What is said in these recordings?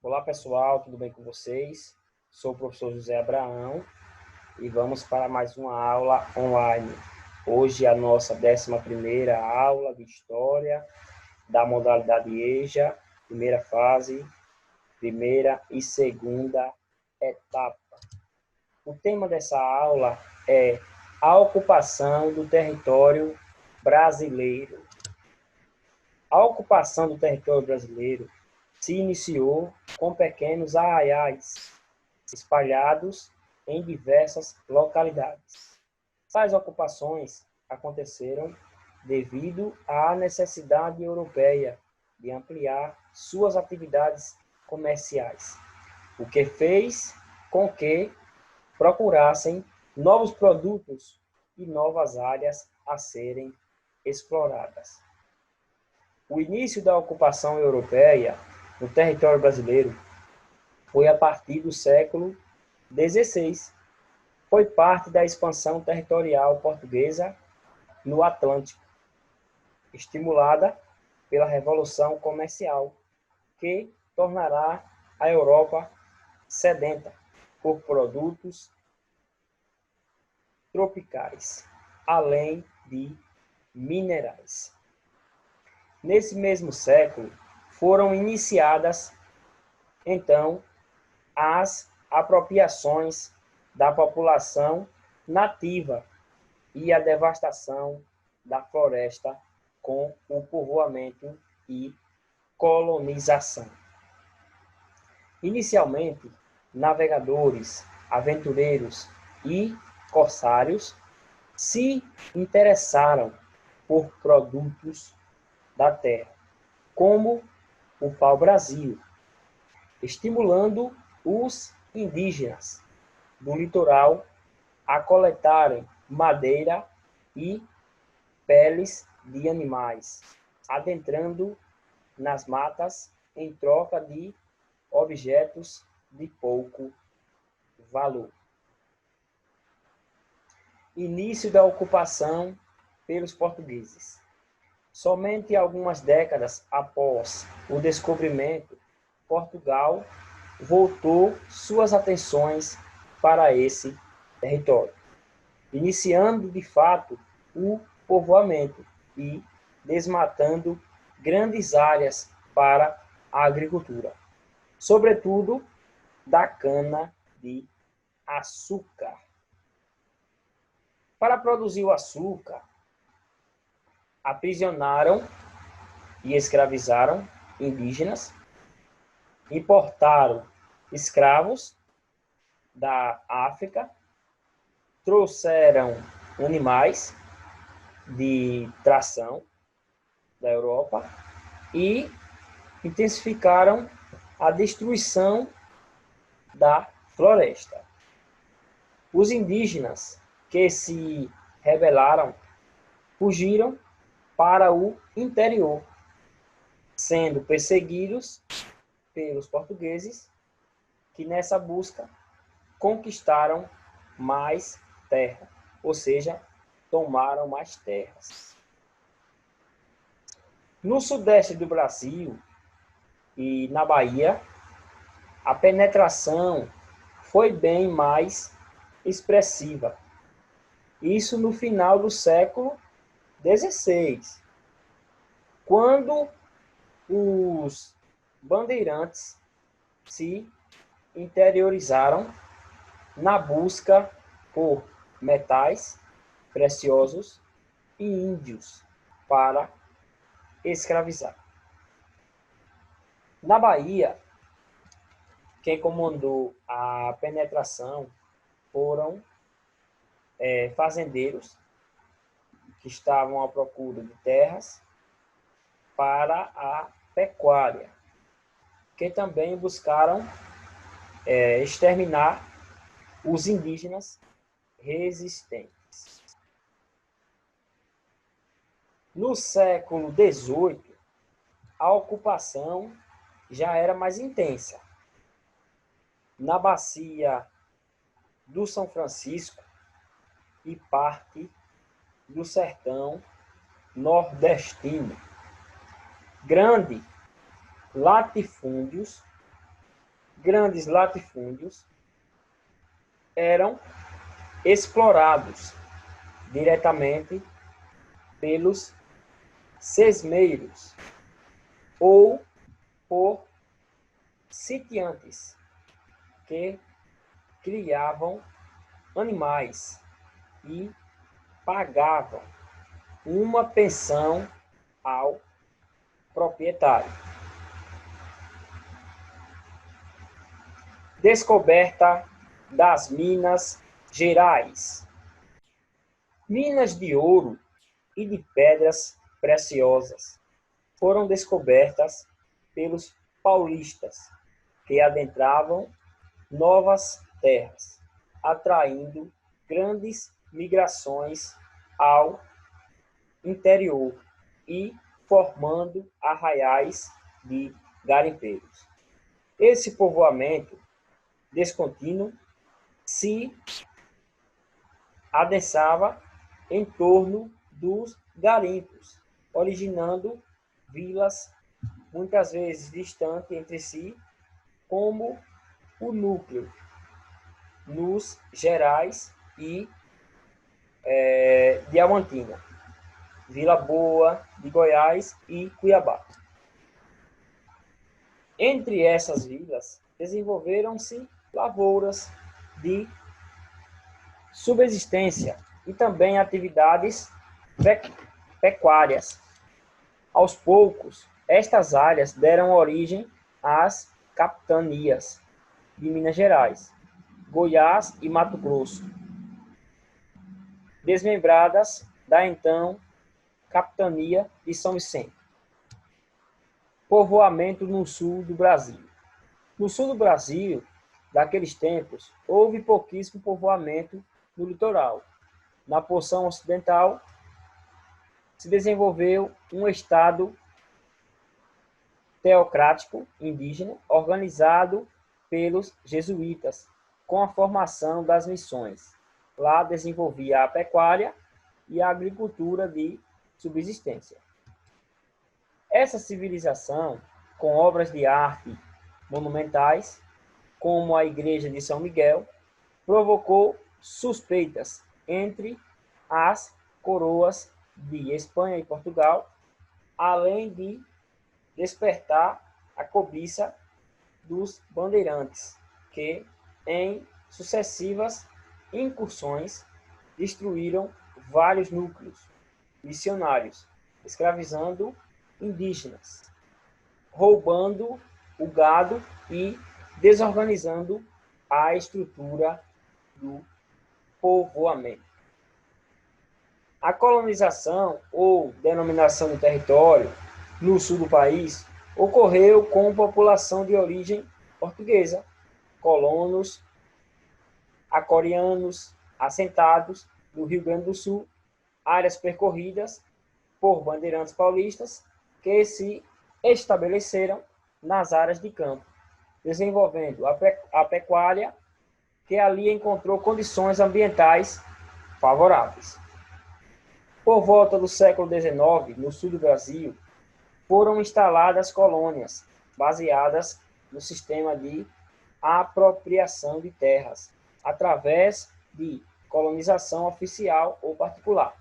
Olá pessoal, tudo bem com vocês? Sou o professor José Abraão e vamos para mais uma aula online. Hoje a nossa 11ª aula de História da modalidade EJA, primeira fase, primeira e segunda etapa. O tema dessa aula é a ocupação do território brasileiro. A ocupação do território brasileiro se iniciou com pequenos arraiais espalhados em diversas localidades. Tais ocupações aconteceram devido à necessidade europeia de ampliar suas atividades comerciais, o que fez com que procurassem novos produtos e novas áreas a serem exploradas. O início da ocupação europeia no território brasileiro foi a partir do século XVI. Foi parte da expansão territorial portuguesa no Atlântico, estimulada pela Revolução Comercial, que tornará a Europa sedenta por produtos tropicais, além de minerais. Nesse mesmo século, foram iniciadas, então, as apropriações da população nativa e a devastação da floresta com o povoamento e colonização. Inicialmente, navegadores, aventureiros e corsários se interessaram por produtos da terra, como o pau-brasil, estimulando os indígenas do litoral a coletarem madeira e peles de animais, adentrando nas matas em troca de objetos de pouco valor. Início da ocupação pelos portugueses. Somente algumas décadas após o descobrimento, Portugal voltou suas atenções para esse território, iniciando de fato o povoamento e desmatando grandes áreas para a agricultura, sobretudo da cana-de-açúcar. Para produzir o açúcar, aprisionaram e escravizaram indígenas, importaram escravos da África, trouxeram animais de tração da Europa e intensificaram a destruição da floresta. Os indígenas que se rebelaram fugiram para o interior, sendo perseguidos pelos portugueses, que nessa busca conquistaram mais terra, ou seja, tomaram mais terras. No sudeste do Brasil e na Bahia, a penetração foi bem mais expressiva. Isso no final do século XVI, quando os bandeirantes se interiorizaram na busca por metais preciosos e índios para escravizar. Na Bahia, quem comandou a penetração foram fazendeiros que estavam à procura de terras para a pecuária, que também buscaram exterminar os indígenas resistentes. No século XVIII, a ocupação já era mais intensa. Na bacia do São Francisco e parte do sertão nordestino, grandes latifúndios grandes latifúndios eram explorados diretamente pelos sesmeiros ou por sitiantes que criavam animais e pagavam uma pensão ao proprietário. Descoberta das Minas Gerais. Minas de ouro e de pedras preciosas foram descobertas pelos paulistas, que adentravam novas terras, atraindo grandes migrações ao interior e formando arraiais de garimpeiros. Esse povoamento descontínuo se adensava em torno dos garimpos, originando vilas muitas vezes distantes entre si, como o núcleo nos Gerais e Diamantina, Vila Boa de Goiás e Cuiabá. Entre essas vilas desenvolveram-se lavouras de subsistência e também atividades pecuárias. Aos poucos, estas áreas deram origem às capitanias de Minas Gerais, Goiás e Mato Grosso, desmembradas da então capitania de São Vicente. Povoamento no sul do Brasil. No sul do Brasil, daqueles tempos, houve pouquíssimo povoamento no litoral. Na porção ocidental, se desenvolveu um estado teocrático indígena organizado pelos jesuítas, com a formação das missões. Lá desenvolvia a pecuária e a agricultura de subsistência. Essa civilização, com obras de arte monumentais, como a Igreja de São Miguel, provocou suspeitas entre as coroas de Espanha e Portugal, além de despertar a cobiça dos bandeirantes, que, em sucessivas incursões, destruíram vários núcleos missionários, escravizando indígenas, roubando o gado e desorganizando a estrutura do povoamento. A colonização ou denominação do território no sul do país ocorreu com população de origem portuguesa, colonos acorianos assentados no Rio Grande do Sul, áreas percorridas por bandeirantes paulistas que se estabeleceram nas áreas de campo, desenvolvendo a pecuária, que ali encontrou condições ambientais favoráveis. Por volta do século XIX, no sul do Brasil, foram instaladas colônias baseadas no sistema de apropriação de terras, através de colonização oficial ou particular.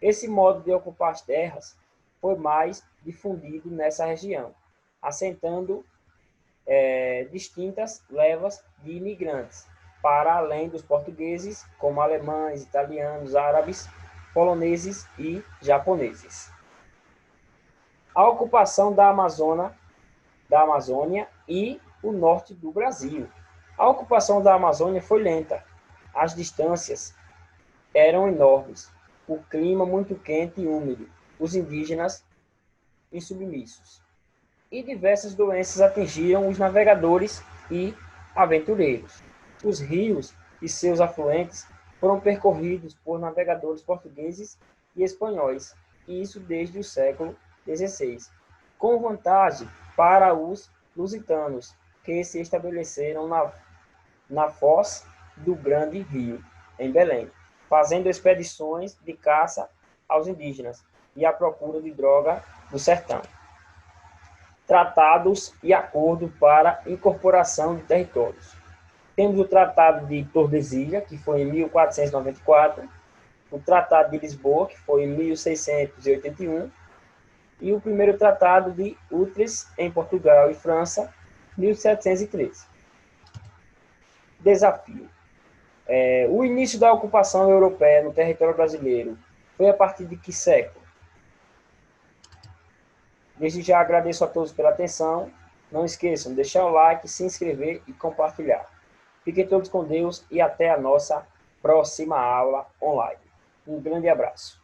Esse modo de ocupar as terras foi mais difundido nessa região, assentando distintas levas de imigrantes, para além dos portugueses, como alemães, italianos, árabes, poloneses e japoneses. A ocupação da Amazônia e o norte do Brasil. A ocupação da Amazônia foi lenta. As distâncias eram enormes. O clima muito quente e úmido. Os indígenas insubmissos. E diversas doenças atingiram os navegadores e aventureiros. Os rios e seus afluentes foram percorridos por navegadores portugueses e espanhóis, e isso desde o século XVI, com vantagem para os lusitanos, que se estabeleceram na foz do Grande Rio, em Belém, fazendo expedições de caça aos indígenas e à procura de droga do sertão. tratados e acordo para incorporação de territórios. Temos o Tratado de Tordesilhas, que foi em 1494, o Tratado de Lisboa, que foi em 1681, e o primeiro Tratado de Utrecht, em Portugal e França, 1713. Desafio. O início da ocupação europeia no território brasileiro foi a partir de que século? Desde já agradeço a todos pela atenção. Não esqueçam de deixar o like, se inscrever e compartilhar. Fiquem todos com Deus e até a nossa próxima aula online. Um grande abraço.